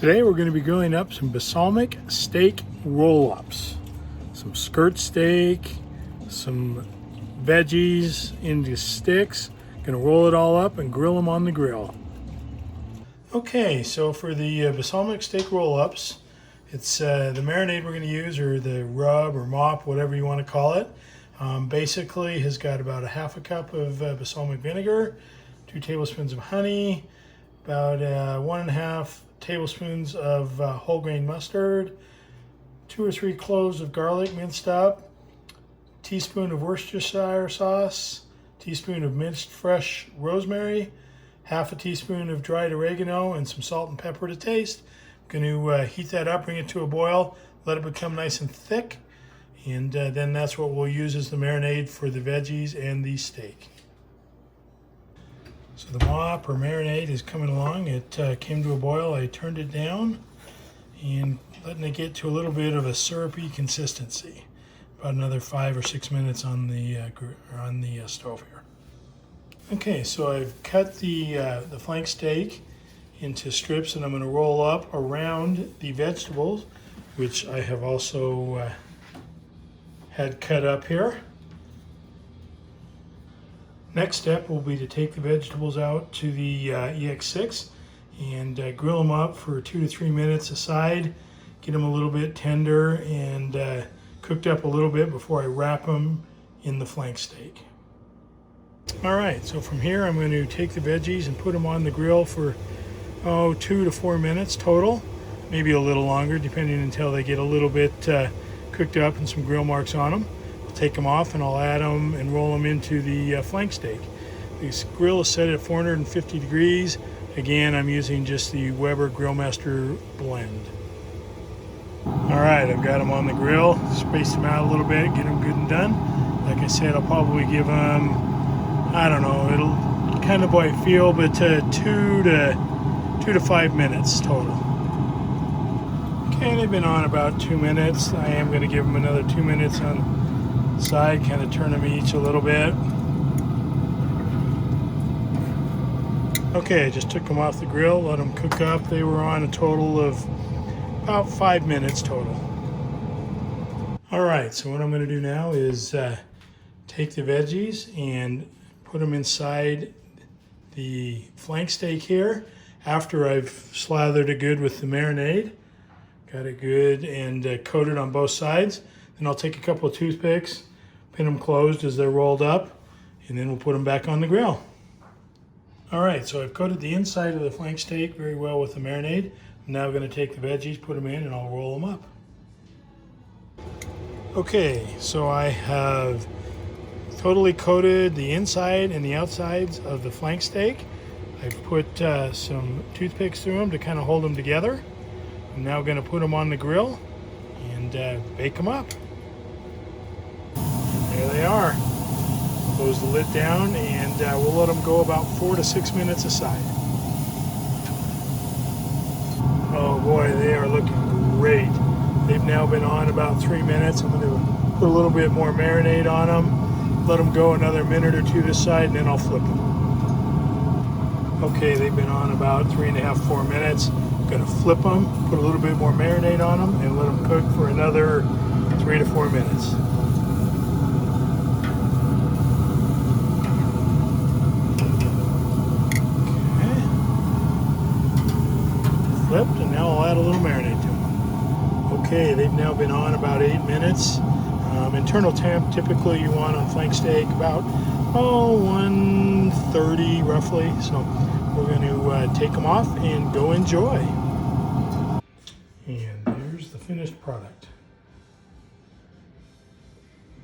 Today we're going to be grilling up some balsamic steak roll ups. Some skirt steak, some veggies into sticks. Going to roll it all up and grill them on the grill. Okay, so for the balsamic steak roll ups, it's the marinade we're going to use, or the rub or mop, whatever you want to call it. Basically has got about a half a cup of balsamic vinegar, 2 tablespoons of honey, about 1.5 tablespoons of whole grain mustard, 2 or 3 cloves of garlic minced up, teaspoon of Worcestershire sauce, teaspoon of minced fresh rosemary, half a teaspoon of dried oregano, and some salt and pepper to taste. I'm going to heat that up, bring it to a boil, let it become nice and thick, and then that's what we'll use as the marinade for the veggies and the steak. So the mop or marinade is coming along. It came to a boil. I turned it down and letting it get to a little bit of a syrupy consistency. About another 5 or 6 minutes on the stove here. Okay, so I've cut the flank steak into strips, and I'm going to roll up around the vegetables, which I have also had cut up here. Next step will be to take the vegetables out to the EX6 and grill them up for 2 to 3 minutes aside, get them a little bit tender and cooked up a little bit before I wrap them in the flank steak. All right, so from here I'm going to take the veggies and put them on the grill for 2 to 4 minutes total, maybe a little longer depending until they get a little bit cooked up and some grill marks on them. Take them off and I'll add them and roll them into the flank steak. This grill is set at 450 degrees. Again, I'm using just the Weber Grillmaster blend. All right, I've got them on the grill, space them out a little bit, get them good and done. Like I said, I'll probably give them, I don't know, it'll kind of by feel, but 2 to 5 minutes total. Okay, they've been on about 2 minutes. I am going to give them another 2 minutes on side, kind of turn them each a little bit. Okay, I just took them off the grill, let them cook up. They were on a total of about 5 minutes total. All right, so what I'm going to do now is take the veggies and put them inside the flank steak here after I've slathered it good with the marinade. Got it good and coated on both sides. Then I'll take a couple of toothpicks, pin them closed as they're rolled up, and then we'll put them back on the grill. All right, so I've coated the inside of the flank steak very well with the marinade. I'm now going to take the veggies, put them in, and I'll roll them up. Okay, so I have totally coated the inside and the outsides of the flank steak. I've put some toothpicks through them to kind of hold them together. I'm now going to put them on the grill and bake them up. There they are. Close the lid down and we'll let them go about 4 to 6 minutes aside. Oh boy, they are looking great. They've now been on about 3 minutes. I'm going to put a little bit more marinade on them, let them go another minute or 2 this side, and then I'll flip them. Okay, they've been on about 3.5 to 4 minutes. I'm going to flip them, put a little bit more marinade on them, and let them cook for another 3 to 4 minutes. Flipped, and now I'll add a little marinade to them. Okay, they've now been on about 8 minutes. Internal temp, typically you want on flank steak about 130 roughly. So we're going to take them off and go enjoy. And there's the finished product.